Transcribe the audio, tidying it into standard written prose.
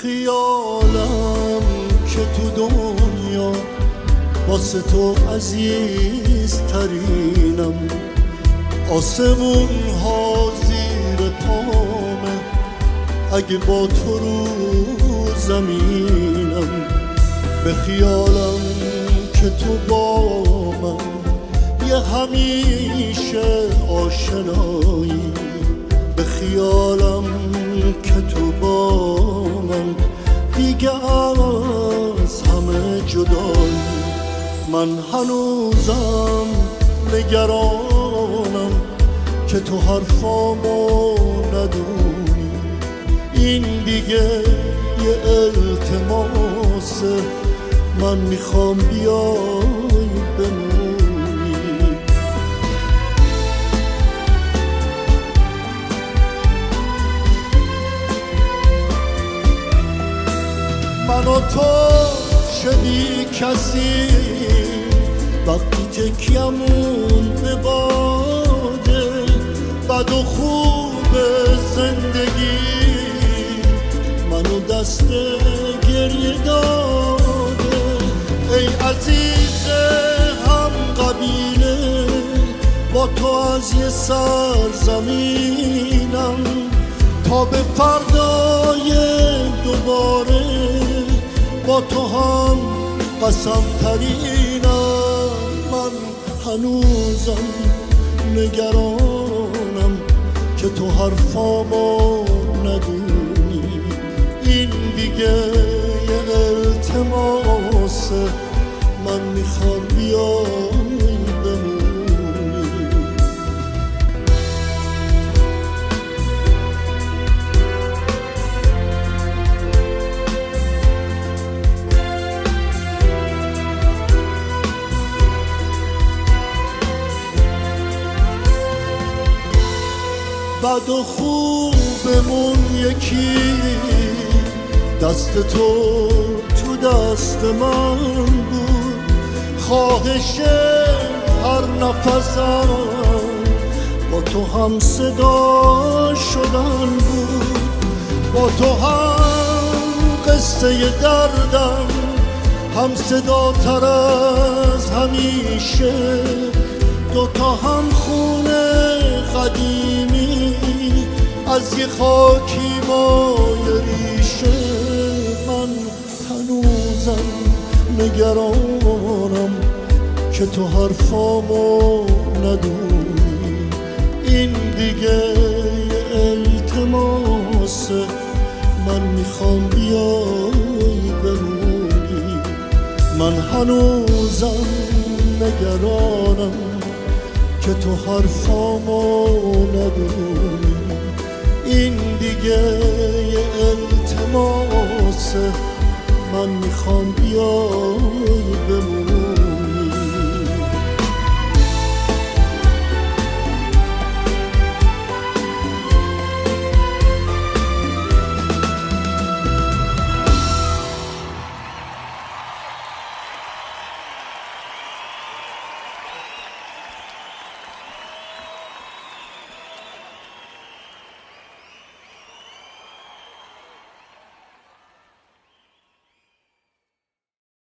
خیالم که تو دنیا واسه تو عزیزترینم، آسمون ها زیر پامه اگه با تو رو زمینم. به خیالم که تو با من یه همیشه آشنایی، به خیالم که تو با من دیگه از همه جدایی. من هنوزم نگرانم که تو حرفامو ندونی، این دیگه یه التماسه، من میخوام بیای بمونی. من و تو شدی کسی وقتی تکیمون به باده، بد و خوب زندگی منو دست گریه داده. ای عزیز هم قبیله، با تو از یه سرزمینم تا به فردای دوباره، با تو هم قسم ترینم. من هنوزم نگرانم که تو حرفامو ندونی، این دیگه یه التماسه، من میخوام بیای بمونی. بد و خوبمون یکی، دست تو تو دست من بود، خواهش هر نفسم با تو هم صدا شدن بود، با تو هم قصه دردم هم صدا تر از همیشه، دوتا هم خونه قدیمی از یه خاکی مایه ریشه. من هنوزم نگرانم که تو حرفامو ندونی، این دیگه یه التماسه، من میخوام بیای بمونی. من هنوزم نگرانم که تو حرفامو ندونی، این دیگه یه التماسه، من میخوام بیای بمونی.